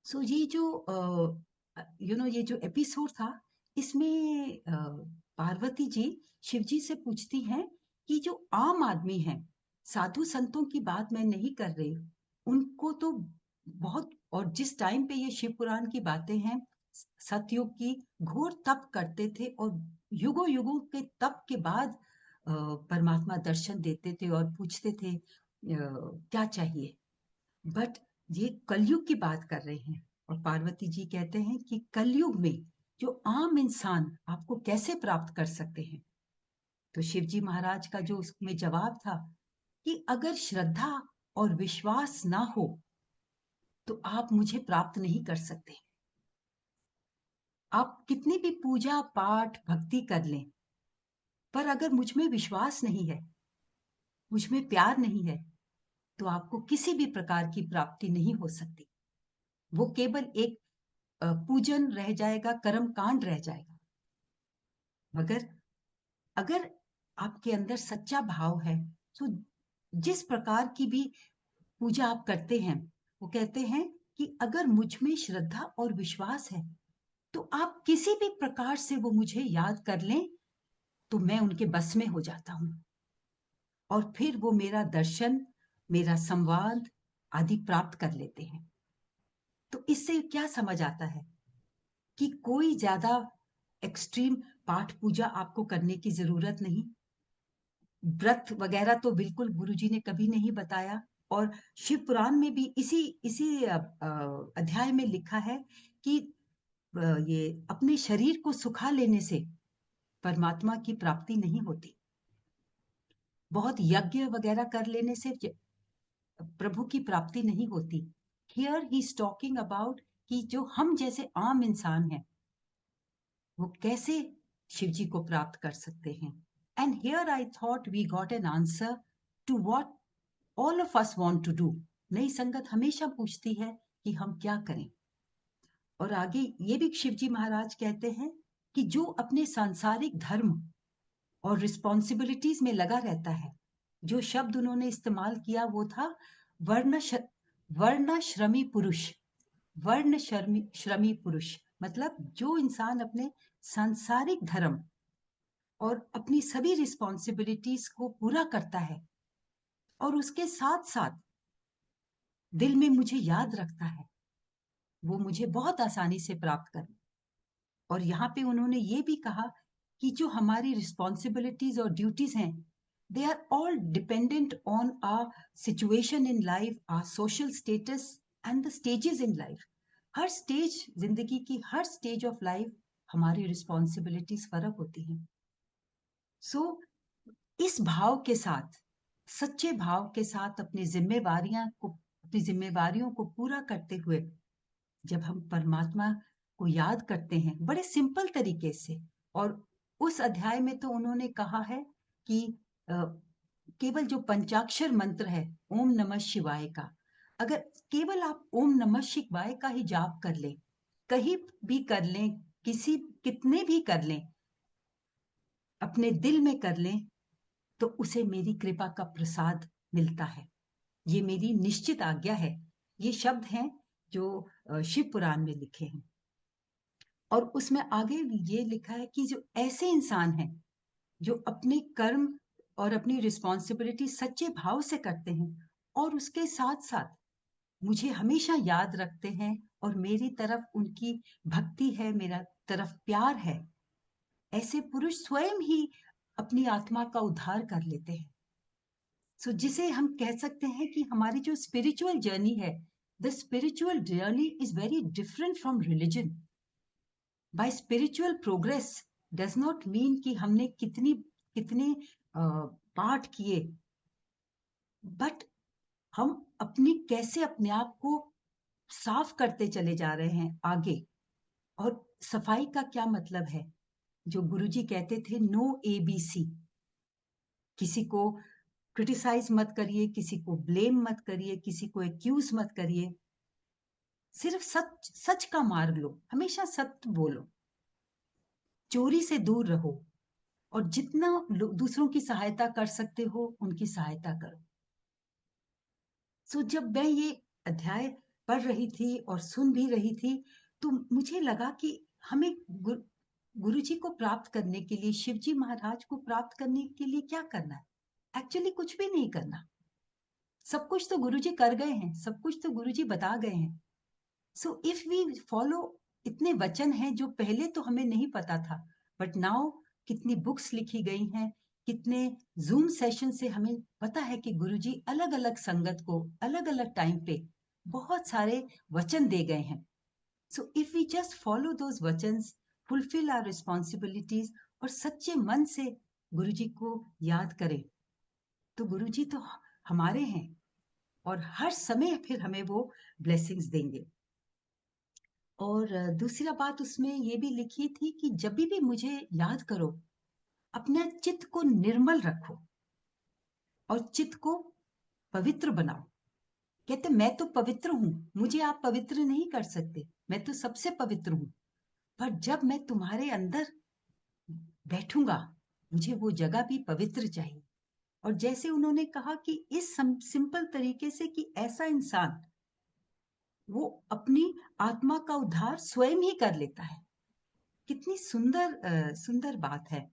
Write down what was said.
सो ये जो ये जो एपिसोड था, इसमें पार्वती जी शिव जी से पूछती हैं कि जो आम आदमी है, साधु संतों की बात मैं नहीं कर रही, उनको तो बहुत, और जिस टाइम पे ये शिव पुराण की बातें हैं, सतयुग की, घोर तप करते थे और युगों युगों के तप के बाद परमात्मा दर्शन देते थे और पूछते थे क्या चाहिए। बट ये कलयुग की बात कर रहे हैं, और पार्वती जी कहते हैं कि कलयुग में जो आम इंसान आपको कैसे प्राप्त कर सकते हैं। तो शिव जी महाराज का जो उसमें जवाब था कि अगर श्रद्धा और विश्वास ना हो तो आप मुझे प्राप्त नहीं कर सकते। आप कितनी भी पूजा पाठ भक्ति कर लें, पर अगर मुझ में विश्वास नहीं है, मुझ में प्यार नहीं है, तो आपको किसी भी प्रकार की प्राप्ति नहीं हो सकती। वो केवल एक पूजन रह जाएगा, कर्म कांड रह जाएगा। मगर अगर आपके अंदर सच्चा भाव है, तो जिस प्रकार की भी पूजा आप करते हैं, वो कहते हैं कि अगर मुझ में श्रद्धा और विश्वास है, तो आप किसी भी प्रकार से वो मुझे याद कर लें, तो मैं उनके बस में हो जाता हूं, और फिर वो मेरा दर्शन, मेरा संवाद आदि प्राप्त कर लेते हैं। तो इससे क्या समझ आता है कि कोई ज्यादा एक्सट्रीम पाठ पूजा आपको करने की जरूरत नहीं, व्रत वगैरह तो बिल्कुल गुरुजी ने कभी नहीं बताया। और शिव पुराण में भी इसी इसी अध्याय में लिखा है कि ये अपने शरीर को सुखा लेने से परमात्मा की प्राप्ति नहीं होती, बहुत यज्ञ वगैरह कर लेने से प्रभु की प्राप्ति नहीं होती। Here he is talking about कि जो हम जैसे आम इंसान हैं, वो कैसे शिव जी को प्राप्त कर सकते हैं। And here I thought we got an answer to what all of us want to do. नई संगत हमेशा पूछती है कि हम क्या करें। और आगे ये भी शिव जी महाराज कहते हैं कि जो अपने सांसारिक धर्म और रिस्पॉन्सिबिलिटीज में लगा रहता है, जो शब्द उन्होंने इस्तेमाल किया वो था वर्ण वर्ण श्रमी पुरुष। वर्ण श्रमी पुरुष मतलब जो इंसान अपने सांसारिक धर्म और अपनी सभी रिस्पॉन्सिबिलिटीज को पूरा करता है, और उसके साथ साथ दिल में मुझे याद रखता है, वो मुझे बहुत आसानी से प्राप्त कर। और यहाँ पे उन्होंने ये भी कहा कि जो हमारी रिस्पॉन्सिबिलिटीज और ड्यूटीज हैं, they are all dependent on our situation in life, our social status and the stages in life. हर स्टेज, जिंदगी की हर स्टेज ऑफ लाइफ हमारी रिस्पॉन्सिबिलिटीज फर्क होती हैं। सो इस भाव के साथ, सच्चे भाव के साथ अपनी जिम्मेवारियों को पूरा करते हुए जब हम परमात्मा को याद करते हैं बड़े सिंपल तरीके से। और उस अध्याय में तो उन्होंने कहा है कि अ, केवल जो पंचाक्षर मंत्र है ओम नमः शिवाय का, अगर केवल आप ओम नमः शिवाय का ही जाप कर लें, कहीं भी कर लें, किसी कितने भी कर लें, अपने दिल में कर लें, तो उसे मेरी कृपा का प्रसाद मिलता है। ये मेरी निश्चित आज्ञा है। ये शब्द हैं जो शिव पुराण में लिखे हैं। और उसमें आगे ये लिखा है कि जो ऐसे इंसान हैं जो अपने कर्म और अपनी रिस्पॉन्सिबिलिटी सच्चे भाव से करते हैं, और उसके साथ साथ मुझे हमेशा याद रखते हैं, और मेरी तरफ उनकी भक्ति है, मेरा तरफ प्यार है, ऐसे पुरुष स्वयं ही अपनी आत्मा का उद्धार कर लेते हैं। सो जिसे हम कह सकते हैं कि हमारी जो स्पिरिचुअल जर्नी है, the spiritual journey is very different from religion. By spiritual progress does not mean कि हमने कितनी कितने पाठ किए, बट हम अपनी कैसे अपने आप को साफ करते चले जा रहे हैं आगे। और सफाई का क्या मतलब है, जो गुरुजी कहते थे नो ABC। किसी को क्रिटिसाइज मत करिए, किसी को ब्लेम मत करिए, किसी को एक्यूज मत करिए, सिर्फ सच सच का मार्ग लो, हमेशा सत्य बोलो, चोरी से दूर रहो, और जितना दूसरों की सहायता कर सकते हो उनकी सहायता करो। सो जब मैं ये अध्याय पढ़ रही थी और सुन भी रही थी, तो मुझे लगा कि हमें गुरु जी को प्राप्त करने के लिए, शिव जी महाराज को प्राप्त करने के लिए क्या करना है? एक्चुअली कुछ भी नहीं करना। सब कुछ तो गुरु जी कर गए हैं, सब कुछ तो गुरु जी बता गए हैं। सो इफ वी फॉलो, इतने वचन हैं जो पहले तो हमें नहीं पता था, बट नाउ कितनी बुक्स लिखी गई हैं, कितने जूम सेशन से हमें पता है कि गुरुजी अलग अलग संगत को अलग अलग टाइम पे बहुत सारे वचन दे गए हैं। So if we just follow those वचन्स, फुलफिल आवर रिस्पॉन्सिबिलिटीज और सच्चे मन से गुरुजी को याद करें, तो गुरुजी तो हमारे हैं और हर समय फिर हमें वो ब्लेसिंग्स देंगे। और दूसरा बात उसमें ये भी लिखी थी कि जब भी मुझे याद करो, अपना चित्त को निर्मल रखो और चित्त को पवित्र बनाओ। कहते मैं तो पवित्र हूं, मुझे आप पवित्र नहीं कर सकते, मैं तो सबसे पवित्र हूं, पर जब मैं तुम्हारे अंदर बैठूंगा, मुझे वो जगह भी पवित्र चाहिए। और जैसे उन्होंने कहा कि इस सिंपल तरीके से कि ऐसा इंसान वो अपनी आत्मा का उद्धार स्वयं ही कर लेता है। कितनी सुंदर सुंदर बात है।